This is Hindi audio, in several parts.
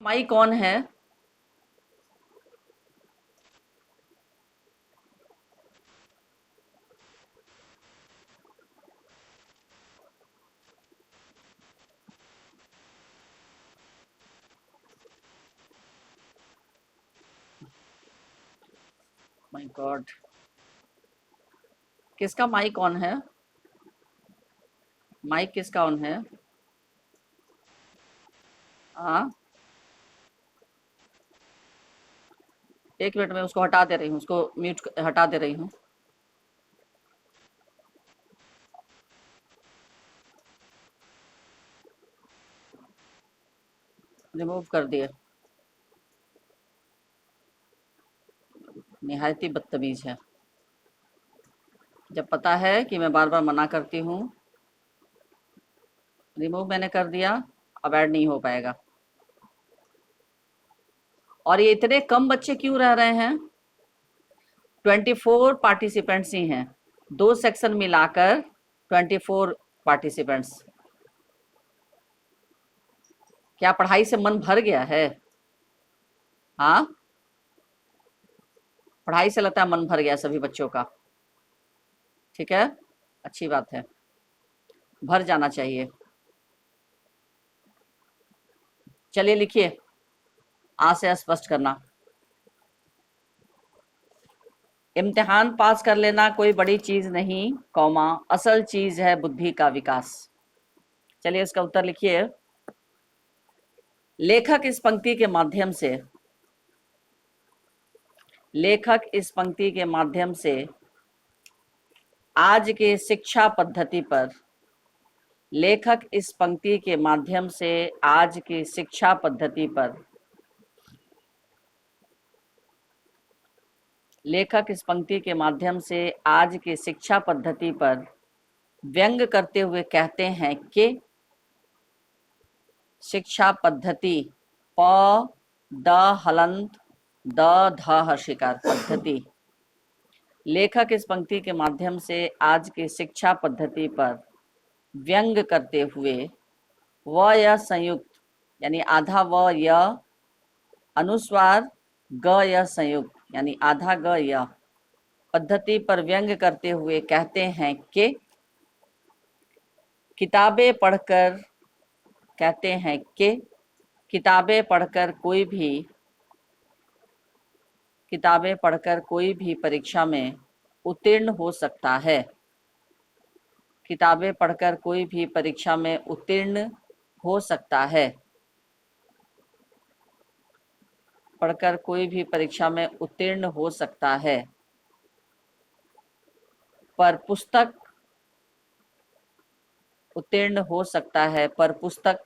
माई कौन है? माय गॉड, किसका माइक ऑन है? माइक किसका ऑन है? हाँ, एक मिनट में उसको हटा दे रही हूँ, उसको म्यूट हटा दे रही हूँ। रिमूव कर दिए। निहायत ही बदतमीज है। जब पता है कि मैं बार बार मना करती हूँ। रिमूव मैंने कर दिया, अब ऐड नहीं हो पाएगा। और ये इतने कम बच्चे क्यों रह रहे हैं? 24 पार्टिसिपेंट्स ही हैं, दो सेक्शन मिलाकर 24 पार्टिसिपेंट्स। क्या पढ़ाई से मन भर गया है? हाँ, पढ़ाई से लगता है मन भर गया सभी बच्चों का। ठीक है, अच्छी बात है, भर जाना चाहिए। चलिए लिखिए, आ से स्पष्ट करना। इम्तिहान पास कर लेना कोई बड़ी चीज नहीं, कौमा असल चीज है बुद्धि का विकास। चलिए इसका उत्तर लिखिए। लेखक इस पंक्ति के माध्यम से लेखक इस पंक्ति के माध्यम से आज के शिक्षा पद्धति पर लेखक इस पंक्ति के माध्यम से आज की शिक्षा पद्धति पर लेखक इस पंक्ति के माध्यम से आज की शिक्षा पद्धति पर व्यंग करते हुए कहते हैं कि शिक्षा पद्धति प द हलंत द ध हर्षिकार पद्धति। लेखक इस पंक्ति के माध्यम से आज की शिक्षा पद्धति पर व्यंग करते हुए व या संयुक्त यानी आधा व य अनुस्वार ग या संयुक्त यानी आधा ग य पद्धति पर व्यंग करते हुए कहते हैं कि किताबें पढ़कर कहते हैं कि किताबें पढ़कर कोई भी परीक्षा में उत्तीर्ण हो सकता है। किताबें पढ़कर कोई भी परीक्षा में उत्तीर्ण हो सकता है। पढ़कर कोई भी परीक्षा में उत्तीर्ण हो सकता है, पर पुस्तक उत्तीर्ण हो सकता है, पर पुस्तक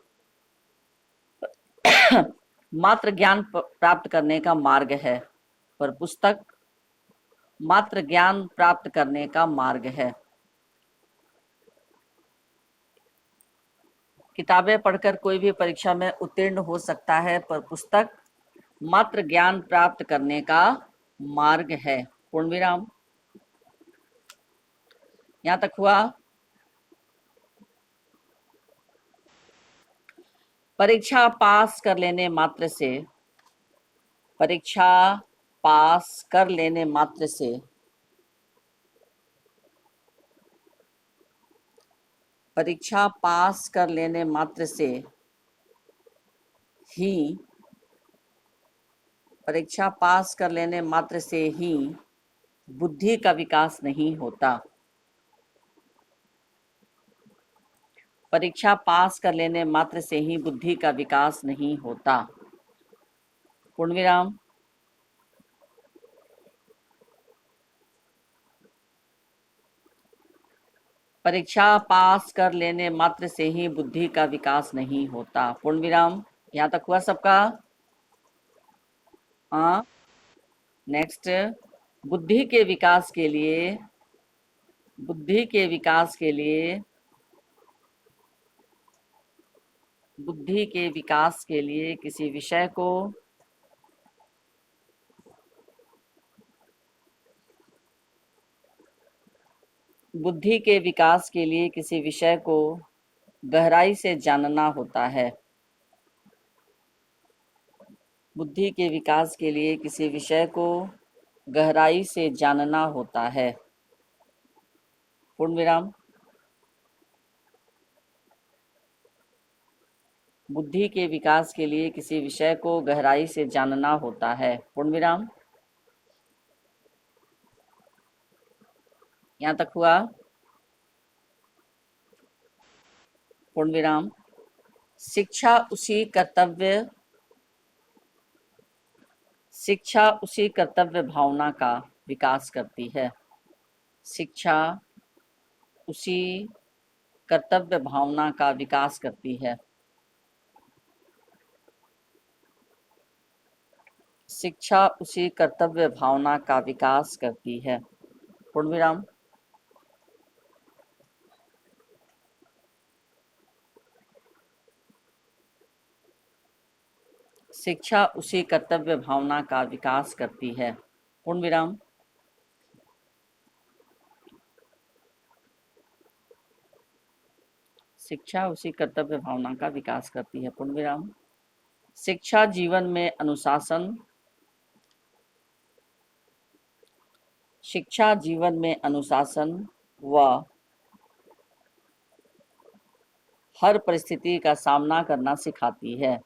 मात्र ज्ञान प्राप्त करने का मार्ग है। पर पुस्तक मात्र ज्ञान प्राप्त करने का मार्ग है। किताबें पढ़कर कोई भी परीक्षा में उत्तीर्ण हो सकता है, पर पुस्तक मात्र ज्ञान प्राप्त करने का मार्ग है। पूर्ण विराम। यहाँ तक हुआ। परीक्षा पास कर लेने मात्र से परीक्षा पास कर लेने मात्र से परीक्षा पास कर लेने मात्र से ही परीक्षा पास कर लेने मात्र से ही बुद्धि का विकास नहीं होता। परीक्षा पास कर लेने मात्र से ही बुद्धि का विकास नहीं होता। पूर्ण विराम। परीक्षा पास कर लेने मात्र से ही बुद्धि का विकास नहीं होता। पूर्ण विराम। यहाँ तक हुआ सबका? हाँ। नेक्स्ट, बुद्धि के विकास के लिए बुद्धि के विकास के लिए बुद्धि के विकास के लिए किसी विषय को बुद्धि के विकास के लिए किसी विषय को गहराई से जानना होता है। बुद्धि के विकास के लिए किसी विषय को गहराई से जानना होता है। पूर्ण विराम। बुद्धि के विकास के लिए किसी विषय को गहराई से जानना होता है। पूर्ण विराम। यहाँ तक हुआ। पूर्ण विराम। शिक्षा उसी कर्तव्य भावना का विकास करती है। शिक्षा उसी कर्तव्य भावना का विकास करती है। शिक्षा उसी कर्तव्य भावना का विकास करती है। पूर्ण विराम। शिक्षा उसी कर्तव्य भावना का विकास करती है। पूर्ण विराम। शिक्षा उसी कर्तव्य भावना का विकास करती है। पूर्ण विराम। शिक्षा जीवन में अनुशासन शिक्षा जीवन में अनुशासन व हर परिस्थिति का सामना करना सिखाती है।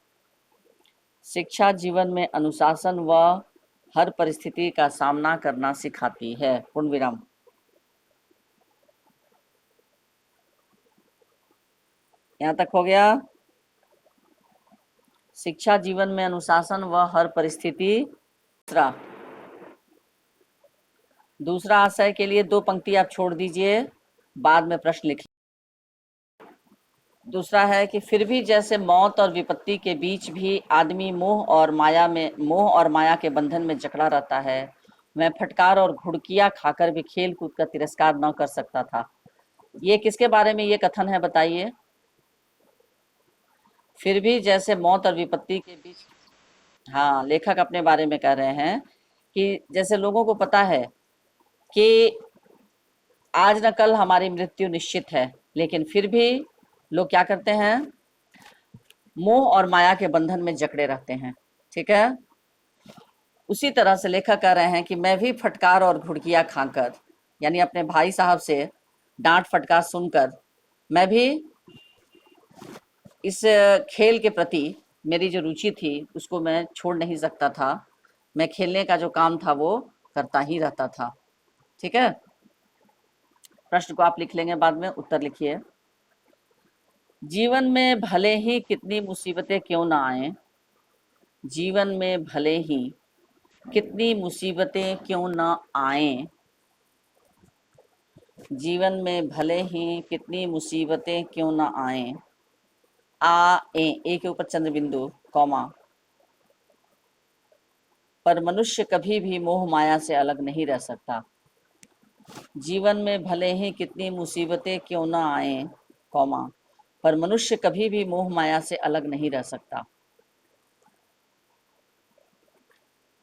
शिक्षा जीवन में अनुशासन व हर परिस्थिति का सामना करना सिखाती है। पूर्ण विराम। यहाँ तक हो गया। शिक्षा जीवन में अनुशासन व हर परिस्थिति। दूसरा आशय के लिए 2 पंक्ति आप छोड़ दीजिए, बाद में प्रश्न लिखिए। दूसरा है कि फिर भी जैसे मौत और विपत्ति के बीच भी आदमी मोह और माया के बंधन में जकड़ा रहता है, मैं फटकार और घुड़कियां खाकर भी खेल कूद का तिरस्कार न कर सकता था। ये किसके बारे में ये कथन है बताइए? फिर भी जैसे मौत और विपत्ति के बीच। हाँ, लेखक अपने बारे में कह रहे हैं कि जैसे लोगों को पता है कि आज न कल हमारी मृत्यु निश्चित है, लेकिन फिर भी लोग क्या करते हैं? मोह और माया के बंधन में जकड़े रहते हैं। ठीक है। उसी तरह से लेखक कह रहे हैं कि मैं भी फटकार और घुड़कियां खाकर, यानी अपने भाई साहब से डांट फटकार सुनकर, मैं भी इस खेल के प्रति मेरी जो रुचि थी उसको मैं छोड़ नहीं सकता था। मैं खेलने का जो काम था वो करता ही रहता था। ठीक है। प्रश्न को आप लिख लेंगे, बाद में उत्तर लिखिए। जीवन में भले ही कितनी मुसीबतें क्यों ना आए, जीवन में भले ही कितनी मुसीबतें क्यों ना आए, जीवन में भले ही कितनी मुसीबतें क्यों ना आए, ए के ऊपर चंद्र बिंदु कॉमा, पर मनुष्य कभी भी मोह माया से अलग नहीं रह सकता। जीवन में भले ही कितनी मुसीबतें क्यों ना आए, कॉमा, पर मनुष्य कभी भी मोह माया से अलग नहीं रह सकता।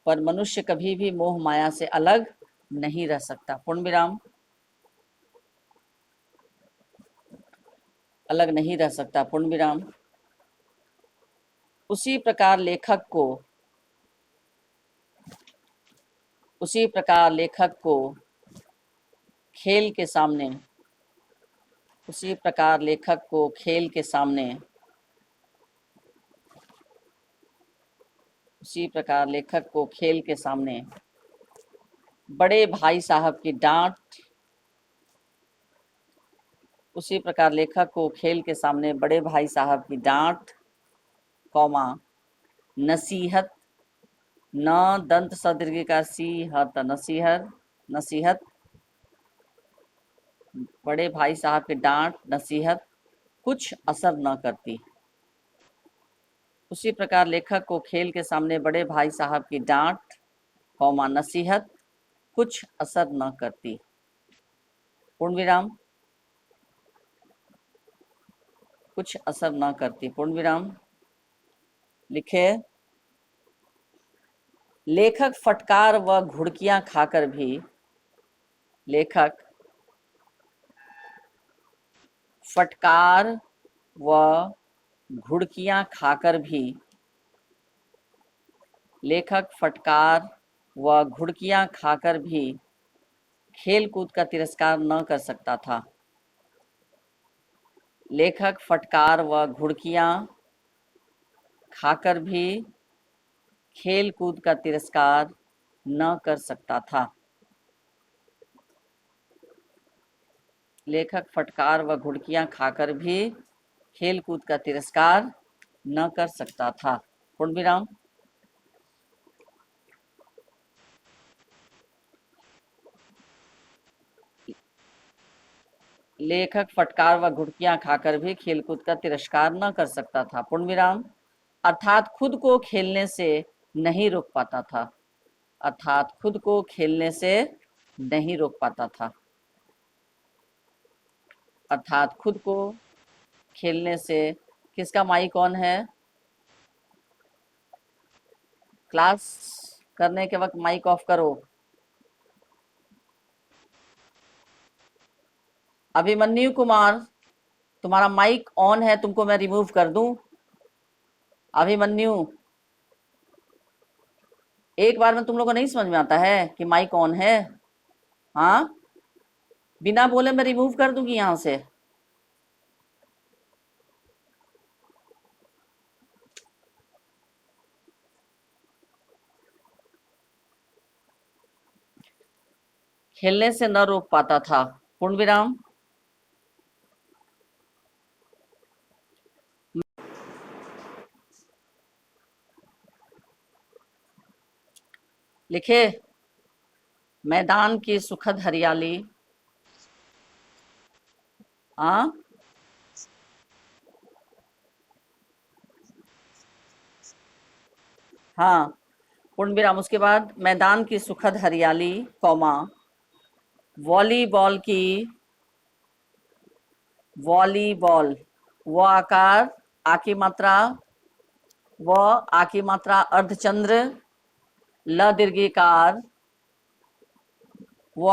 पर मनुष्य कभी भी मोह माया से अलग नहीं रह सकता। पूर्ण विराम। अलग नहीं रह सकता। पूर्ण विराम। उसी प्रकार लेखक को खेल के सामने उसी प्रकार लेखक को खेल के सामने उसी प्रकार लेखक को खेल के सामने बड़े भाई साहब की डांट उसी प्रकार लेखक को खेल के सामने बड़े भाई साहब की डांट, कौमा, नसीहत, न दंत सदीर्घ का सीहत, नसीहत, बड़े भाई साहब की डांट नसीहत कुछ असर न करती। उसी प्रकार लेखक को खेल के सामने बड़े भाई साहब की डांट, कौमा, नसीहत कुछ असर न करती। पूर्ण विराम। कुछ असर न करती। पूर्ण विराम। लिखे। लेखक फटकार व घुड़कियां खाकर भी लेखक फटकार व घुड़कियां खाकर भी लेखक फटकार व घुड़कियां खाकर भी खेल कूद का तिरस्कार न कर सकता था। लेखक फटकार व घुड़कियां खाकर भी खेल कूद का तिरस्कार न कर सकता था। लेखक फटकार व घुड़कियां खाकर भी खेल कूद का तिरस्कार न कर सकता था। पूर्ण विराम। लेखक फटकार व घुड़कियां खाकर भी खेलकूद का तिरस्कार न कर सकता था। पूर्ण विराम। अर्थात खुद को खेलने से नहीं रोक पाता था। अर्थात खुद को खेलने से नहीं रोक पाता था। अर्थात खुद को खेलने से। किसका माइक ऑन है? क्लास करने के वक्त माइक ऑफ करो। अभिमन्यु कुमार, तुम्हारा माइक ऑन है, तुमको मैं रिमूव कर दूं? अभिमन्यु, एक बार में तुम लोगों को नहीं समझ में आता है कि माइक ऑन है? हाँ, बिना बोले मैं रिमूव कर दूंगी यहां से। खेलने से न रोक पाता था। पूर्ण विराम। लिखे, मैदान की सुखद हरियाली। हाँ, हाँ, पूर्ण विराम। उसके बाद मैदान की सुखद हरियाली, कौमा, वॉलीबॉल की, वॉलीबॉल, वो आकार, आ की मात्रा, व आ की मात्रा अर्धचंद्र, ल दीर्घिकार, वो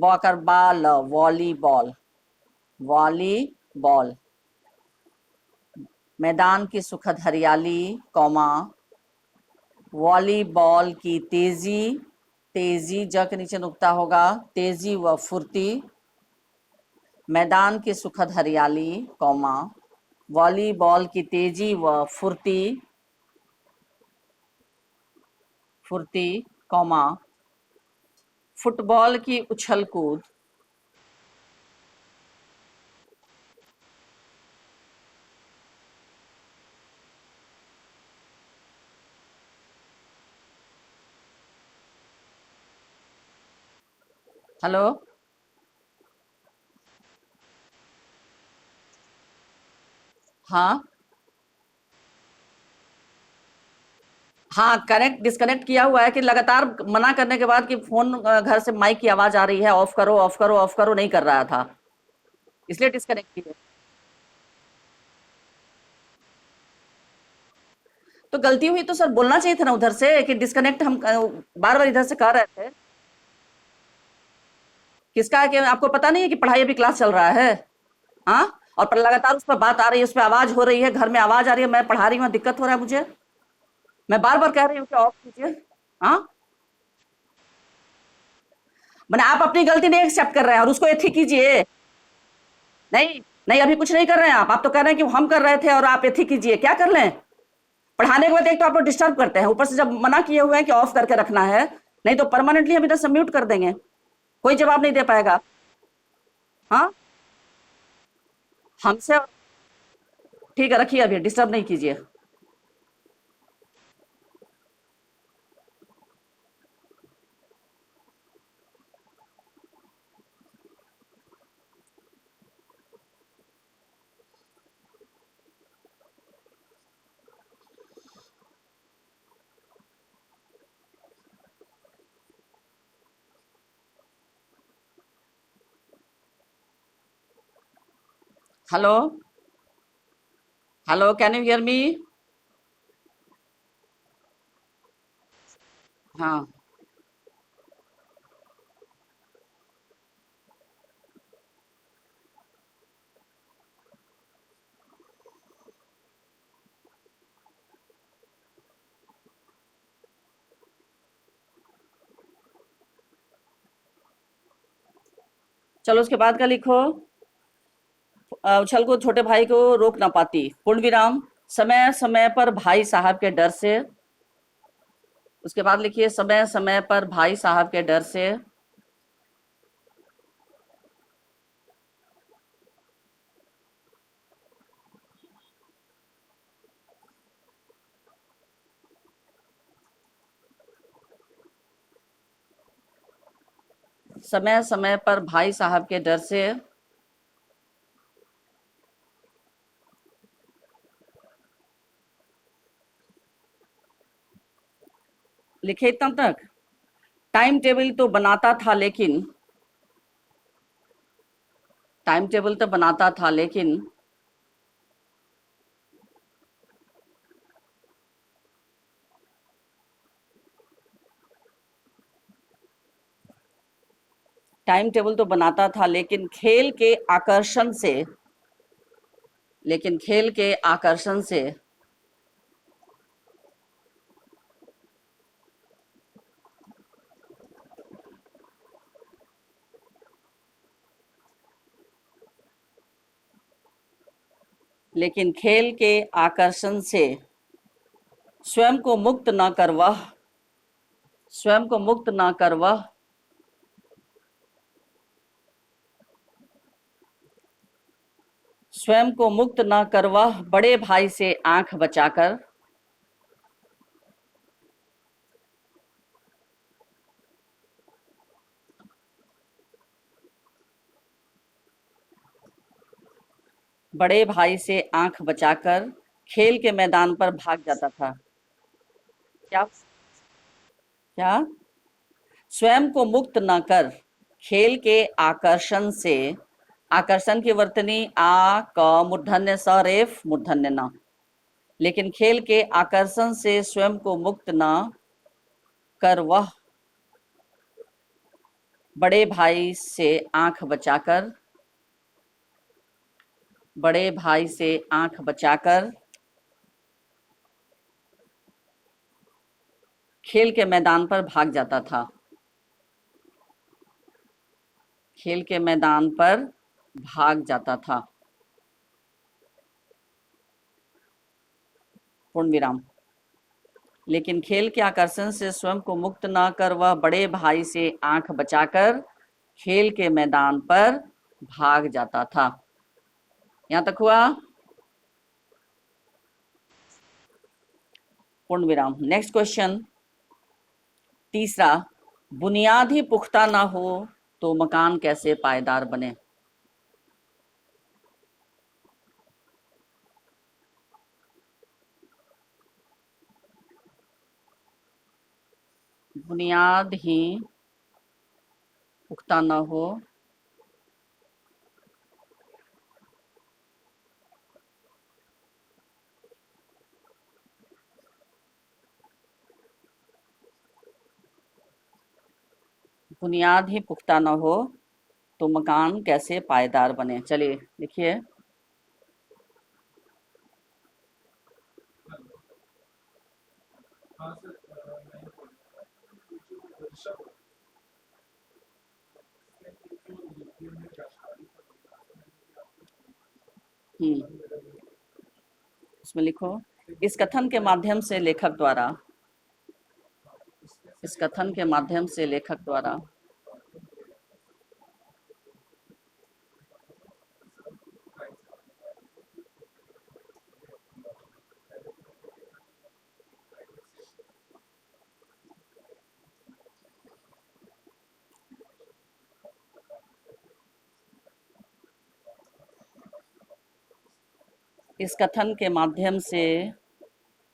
आकार बाल, वॉलीबॉल, वॉलीबॉल। मैदान की सुखद हरियाली, कौमा, वॉलीबॉल की तेजी, तेजी ज के नीचे नुक्ता होगा, तेजी व फुर्ती। मैदान की सुखद हरियाली, कौमा, वॉलीबॉल की तेजी व फुर्ती, फुर्ती, कौमा, फुटबॉल की उछल कूद। हेलो, हाँ, हाँ, कनेक्ट डिस्कनेक्ट किया हुआ है कि लगातार मना करने के बाद कि फोन घर से माइक की आवाज आ रही है, ऑफ करो ऑफ करो ऑफ करो, नहीं कर रहा था, इसलिए डिस्कनेक्ट किया। तो गलती हुई तो सर बोलना चाहिए था ना उधर से कि डिस्कनेक्ट, हम बार बार इधर से कर रहे थे। किसका है कि आपको पता नहीं है कि पढ़ाई अभी क्लास चल रहा है? हाँ, और पर लगातार उस पर बात आ रही है, उस पर आवाज हो रही है, घर में आवाज आ रही है, मैं पढ़ा रही हूँ, दिक्कत हो रहा है मुझे। मैं बार बार कह रही हूँ कि ऑफ कीजिए। हाँ, मैंने आप अपनी गलती नहीं एक्सेप्ट कर रहे हैं और उसको एथी कीजिए। नहीं, नहीं, अभी कुछ नहीं कर रहे हैं आप तो कह रहे हैं कि हम कर रहे थे और आप एथी कीजिए, क्या कर लें? पढ़ाने के बाद एक तो आप लोग डिस्टर्ब करते हैं, ऊपर से जब मना किए हुए हैं कि ऑफ करके रखना है, नहीं तो परमानेंटली हम इधर से म्यूट कर देंगे, कोई जवाब नहीं दे पाएगा। हाँ, हमसे। ठीक है, रखिए, अभी डिस्टर्ब नहीं कीजिए। Hello, hello, can you hear me? हाँ, चलो उसके बाद का लिखो। उछल को छोटे भाई को रोक ना पाती, पूर्ण विराम, समय समय पर भाई साहब के डर से। उसके बाद लिखिए समय समय पर भाई साहब के डर से। समय समय पर भाई साहब के डर से। लिखे इतना तक। टाइम टेबल तो बनाता था लेकिन, टाइम टेबल तो बनाता था लेकिन, टाइम टेबल तो बनाता था लेकिन खेल के आकर्षण से, लेकिन खेल के आकर्षण से लेकिन खेल के आकर्षण से स्वयं को मुक्त न कर वह, स्वयं को मुक्त न कर वह, स्वयं को मुक्त न कर वह बड़े भाई से आंख बचाकर, बड़े भाई से आंख बचाकर खेल के मैदान पर भाग जाता था। क्या क्या? स्वयं को मुक्त न कर, खेल के आकर्षण से, आकर्षण की वर्तनी आ क मूर्धन्य स रेफ मूर्धन्य न, लेकिन खेल के आकर्षण से स्वयं को मुक्त न कर वह बड़े भाई से आंख बचाकर, बड़े भाई से आंख बचाकर खेल के मैदान पर भाग जाता था, खेल के मैदान पर भाग जाता था। पूर्ण विराम। लेकिन खेल के आकर्षण से स्वयं को मुक्त न कर वह बड़े भाई से आंख बचाकर खेल के मैदान पर भाग जाता था। यहां तक हुआ? पूर्ण विराम। नेक्स्ट क्वेश्चन तीसरा, बुनियाद ही पुख्ता ना हो तो मकान कैसे पायदार बने? बुनियाद ही पुख्ता ना हो बुनियाद ही पुख्ता ना हो तो मकान कैसे पायदार बने? चलिए लिखिए। इसमें लिखो, इस कथन के माध्यम से लेखक द्वारा, इस कथन के माध्यम से लेखक द्वारा इस कथन के माध्यम से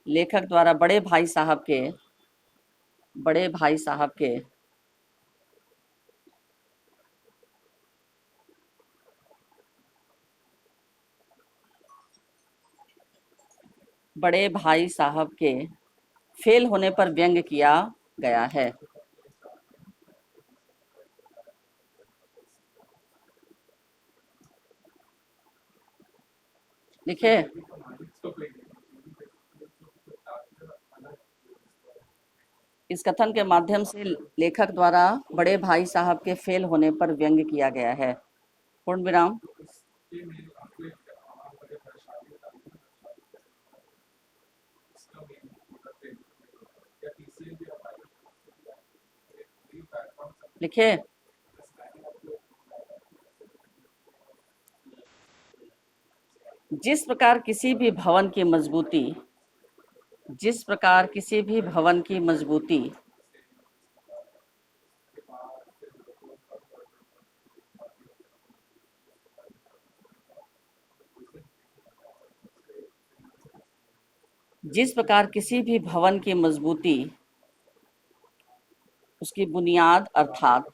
लेखक द्वारा बड़े भाई साहब के, बड़े भाई साहब के बड़े भाई साहब के फेल होने पर व्यंग किया गया है। लिखे। इस कथन के माध्यम से लेखक द्वारा बड़े भाई साहब के फेल होने पर व्यंग किया गया है। पूर्ण विराम। लिखे। जिस प्रकार किसी भी भवन की मजबूती उसकी बुनियाद अर्थात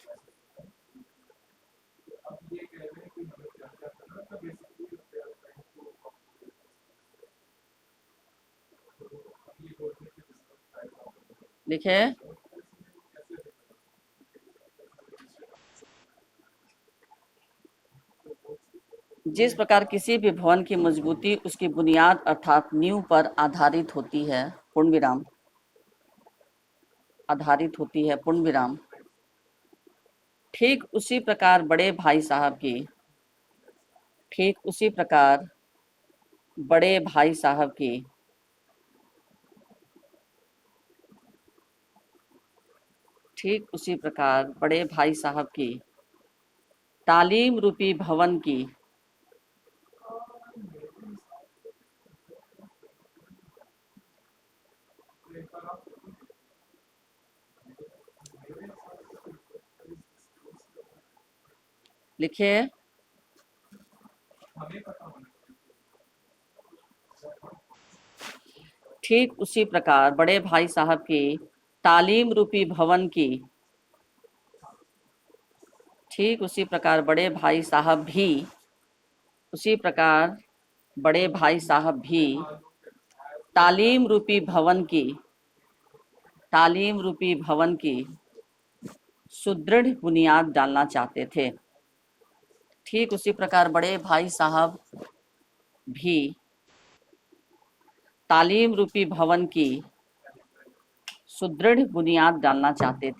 लिखे। जिस प्रकार किसी भी भवन की मजबूती उसकी बुनियाद अर्थात नींव पर आधारित होती है, पूर्ण विराम, पूर्ण विराम। ठीक उसी प्रकार बड़े भाई साहब की ठीक उसी प्रकार बड़े भाई साहब की तालीम रूपी भवन की लिखे। ठीक उसी प्रकार बड़े भाई साहब की तालीम रूपी भवन की ठीक उसी प्रकार बड़े भाई साहब भी तालीम रूपी भवन की सुदृढ़ बुनियाद डालना चाहते थे। ठीक उसी प्रकार बड़े भाई साहब भी तालीम रूपी भवन की सुदृढ़ बुनियाद डालना चाहते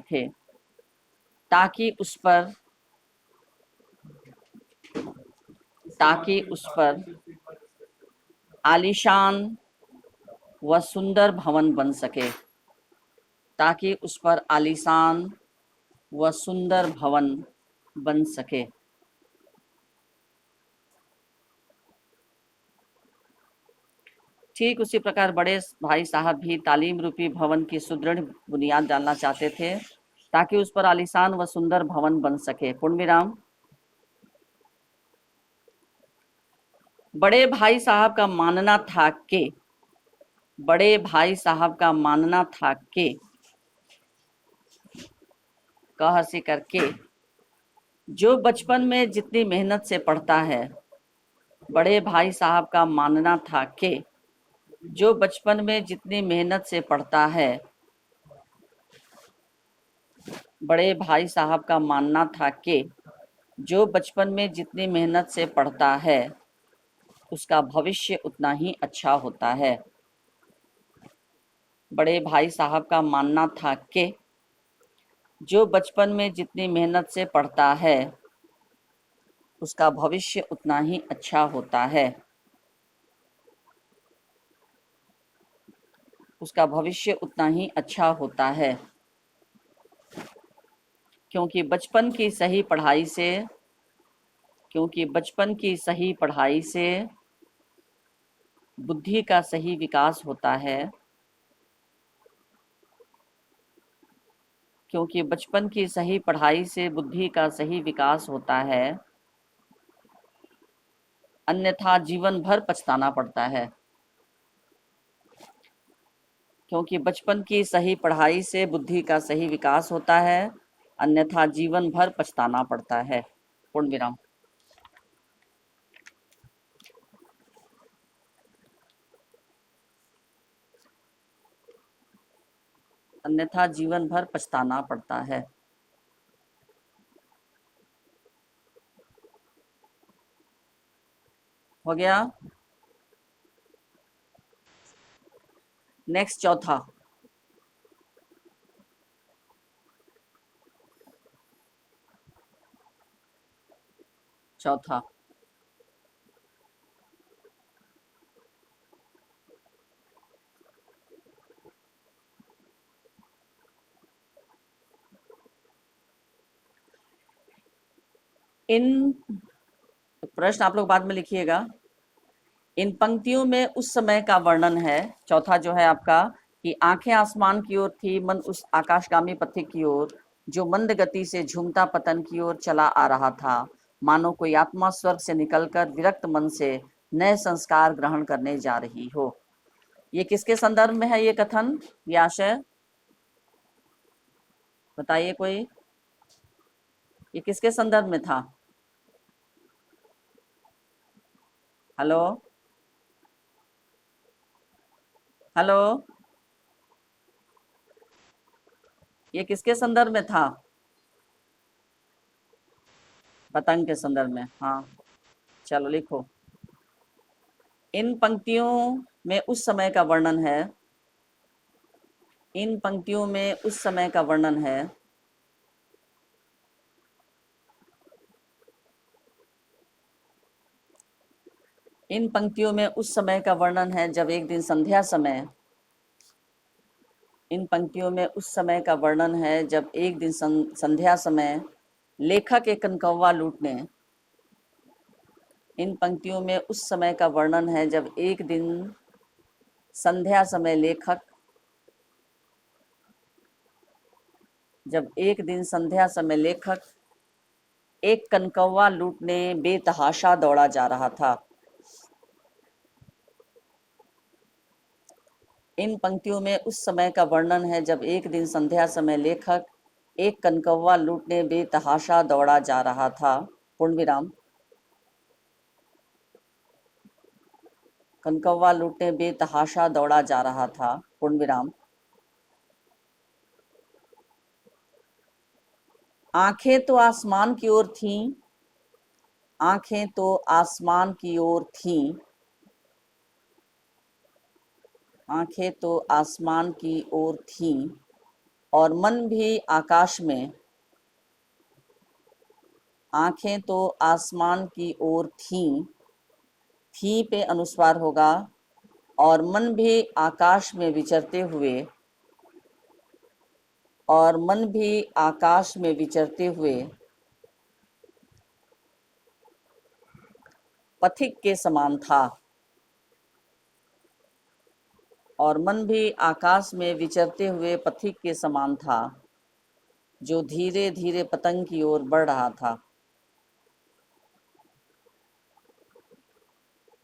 थे ताकि उस पर आलीशान व सुंदर भवन बन सके ठीक उसी प्रकार बड़े भाई साहब भी तालीम रूपी भवन की सुदृढ़ बुनियाद डालना चाहते थे ताकि उस पर आलीशान व सुंदर भवन बन सके। पूर्ण विराम। बड़े भाई साहब का मानना था कि कह से करके जो बचपन में जितनी मेहनत से पढ़ता है बड़े भाई साहब का मानना था कि जो बचपन में जितनी मेहनत से पढ़ता है बड़े भाई साहब का मानना था कि जो बचपन में जितनी मेहनत से पढ़ता है उसका भविष्य उतना ही अच्छा होता है। बड़े भाई साहब का मानना था कि जो बचपन में जितनी मेहनत से पढ़ता है उसका भविष्य उतना ही अच्छा होता है। क्योंकि बचपन की सही पढ़ाई से बुद्धि का सही विकास होता है। क्योंकि बचपन की सही पढ़ाई से बुद्धि का सही विकास होता है, अन्यथा जीवन भर पछताना पड़ता है। क्योंकि बचपन की सही पढ़ाई से बुद्धि का सही विकास होता है, अन्यथा जीवन भर पछताना पड़ता है। पूर्ण विराम। अन्यथा जीवन भर पछताना पड़ता है। हो गया। नेक्स्ट चौथा। चौथा इन प्रश्न आप लोग बाद में लिखिएगा। इन पंक्तियों में उस समय का वर्णन है। चौथा जो है आपका कि आंखें आसमान की ओर थी, मन उस आकाशगामी पथिक की ओर जो मंद गति से झूमता पतन की ओर चला आ रहा था, मानो कोई आत्मा स्वर्ग से निकलकर विरक्त मन से नए संस्कार ग्रहण करने जा रही हो। ये किसके संदर्भ में है ये कथन, ये आशय बताइए कोई, ये किसके संदर्भ में था? हेलो हेलो, ये किसके संदर्भ में था? पतंग के संदर्भ में, हाँ। चलो लिखो। इन पंक्तियों में उस समय का वर्णन है। इन पंक्तियों में उस समय का वर्णन है। इन पंक्तियों में उस समय का वर्णन है जब एक दिन संध्या समय, इन पंक्तियों में उस समय का वर्णन है जब एक दिन संध्या समय लेखक एक कनकौवा लूटने, इन पंक्तियों में उस समय का वर्णन है जब एक दिन संध्या समय लेखक, जब एक दिन संध्या समय लेखक एक कनकौवा लूटने बेतहाशा दौड़ा जा रहा था। इन पंक्तियों में उस समय का वर्णन है जब एक दिन संध्या समय लेखक एक कनकौवा लूटने बेतहाशा दौड़ा जा रहा था, पूर्ण विराम। कनकौवा लूटने बेतहाशा दौड़ा जा रहा था, पूर्ण विराम। आंखें तो आसमान की ओर थीं, आंखें तो आसमान की ओर थीं, आंखें तो आसमान की ओर थीं और मन भी आकाश में, आंखें तो आसमान की ओर थीं, थी पे अनुस्वार होगा, और मन भी आकाश में विचरते हुए, और मन भी आकाश में विचरते हुए पथिक के समान था, और मन भी आकाश में विचरते हुए पथिक के समान था जो धीरे धीरे पतंग की ओर बढ़ रहा था।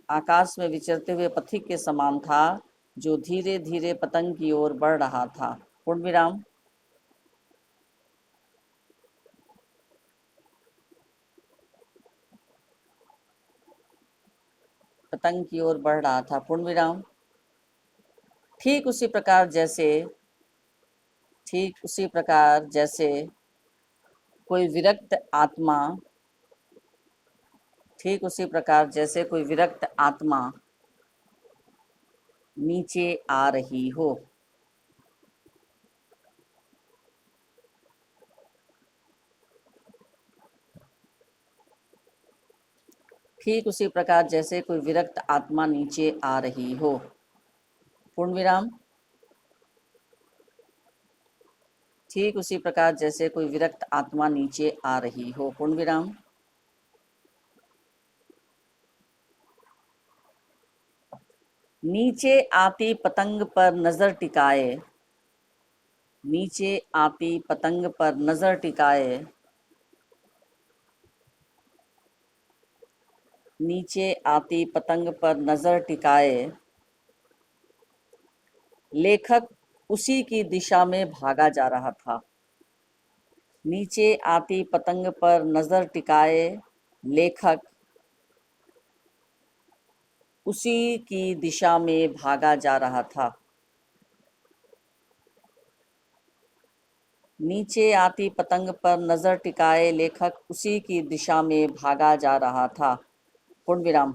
आकाश में विचरते हुए पथिक के समान था जो धीरे धीरे पतंग की ओर बढ़ रहा था, पूर्ण विराम। पतंग की ओर बढ़ रहा था, पूर्ण विराम। ठीक उसी प्रकार जैसे, ठीक उसी प्रकार जैसे कोई विरक्त आत्मा, ठीक उसी प्रकार जैसे कोई विरक्त आत्मा नीचे आ रही हो। ठीक उसी प्रकार जैसे कोई विरक्त आत्मा नीचे आ रही हो, पूर्ण विराम। ठीक उसी प्रकार जैसे कोई विरक्त आत्मा नीचे आ रही हो, पूर्ण विराम। नीचे आती पतंग पर नजर टिकाए, नीचे आती पतंग पर नजर टिकाए, नीचे आती पतंग पर नजर टिकाए लेखक उसी की दिशा में भागा जा रहा था। नीचे आती पतंग पर नजर टिकाए लेखक उसी की दिशा में भागा जा रहा था। नीचे आती पतंग पर नजर टिकाए लेखक उसी की दिशा में भागा जा रहा था, पूर्ण विराम।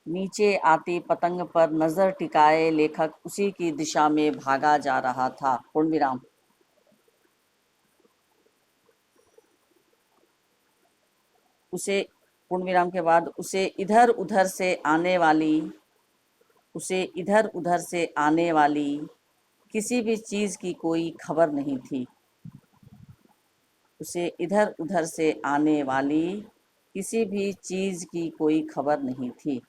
नीचे आती पतंग पर नजर टिकाए लेखक उसी की दिशा में भागा जा रहा था। पूर्ण विराम। उसे पूर्ण विराम के बाद उसे इधर उधर से आने वाली किसी भी चीज की कोई खबर नहीं थी। उसे इधर उधर से आने वाली किसी भी चीज की कोई खबर नहीं थी।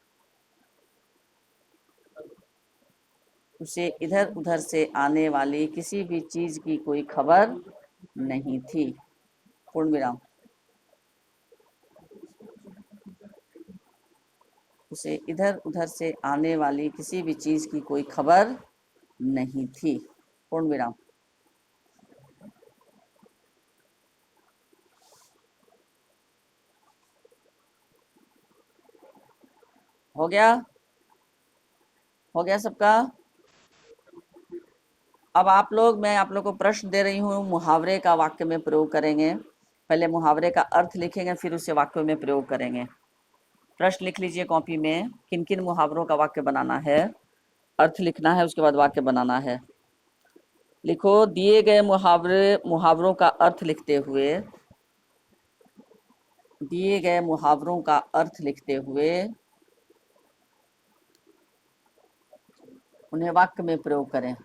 उसे इधर उधर से आने वाली किसी भी चीज की कोई खबर नहीं थी। पूर्ण विराम। उसे इधर उधर से आने वाली किसी भी चीज की कोई खबर नहीं थी। पूर्ण विराम। हो गया? हो गया सबका? अब मैं आप लोग को प्रश्न दे रही हूँ, मुहावरे का वाक्य में प्रयोग करेंगे। पहले मुहावरे का अर्थ लिखेंगे, फिर उसे वाक्यों में प्रयोग करेंगे। प्रश्न लिख लीजिए कॉपी में, किन किन मुहावरों का वाक्य बनाना है, अर्थ लिखना है, उसके बाद वाक्य बनाना है। लिखो, दिए गए मुहावरों का अर्थ लिखते हुए उन्हें वाक्य में प्रयोग करें।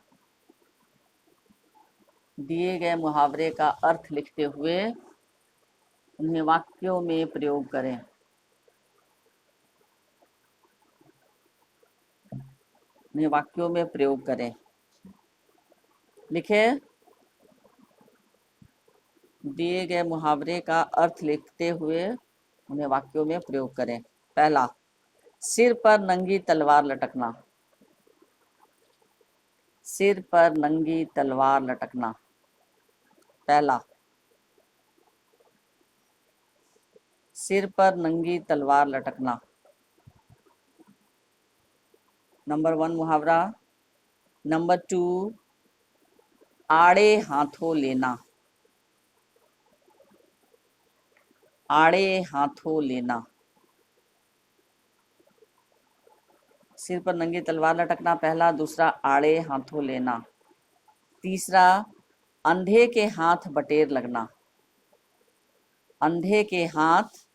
दिए गए मुहावरे का अर्थ लिखते हुए उन्हें वाक्यों में प्रयोग करें। उन्हें वाक्यों में प्रयोग करें। लिखे, दिए गए मुहावरे का अर्थ लिखते हुए उन्हें वाक्यों में प्रयोग करें। पहला, सिर पर नंगी तलवार लटकना। सिर पर नंगी तलवार लटकना। पहला, सिर पर नंगी तलवार लटकना। नंबर 1 मुहावरा। नंबर 2, आड़े हाथों लेना। आड़े हाथों लेना। सिर पर नंगी तलवार लटकना पहला। दूसरा, आड़े हाथों लेना। तीसरा, अंधे के हाथ बटेर लगना। अंधे के हाथ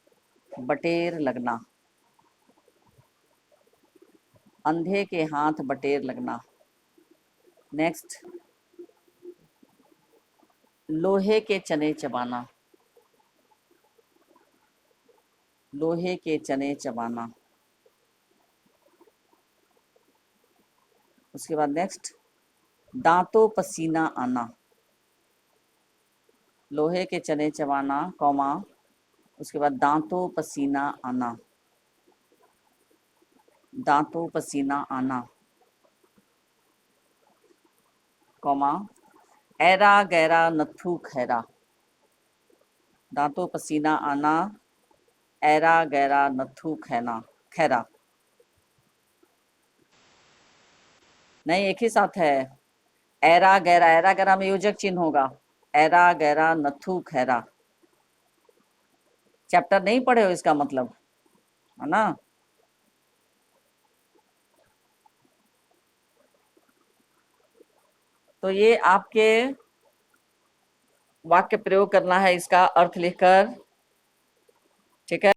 बटेर लगना। अंधे के हाथ बटेर लगना। नेक्स्ट, लोहे के चने चबाना। लोहे के चने चबाना। उसके बाद नेक्स्ट, दांतों पसीना आना। लोहे के चने चबाना, कौमा, उसके बाद दांतों पसीना आना। दांतों पसीना आना, कौमा, ऐरा गैरा नत्थू खैरा। दांतों पसीना आना, ऐरा गैरा नत्थू खैरा। नहीं, एक ही साथ है। ऐरा गैरा में योजक चिन्ह होगा। ऐरा गैरा नत्थू खैरा। चैप्टर नहीं पढ़े हो इसका मतलब, है ना? तो ये आपके वाक्य प्रयोग करना है, इसका अर्थ लिखकर। ठीक है।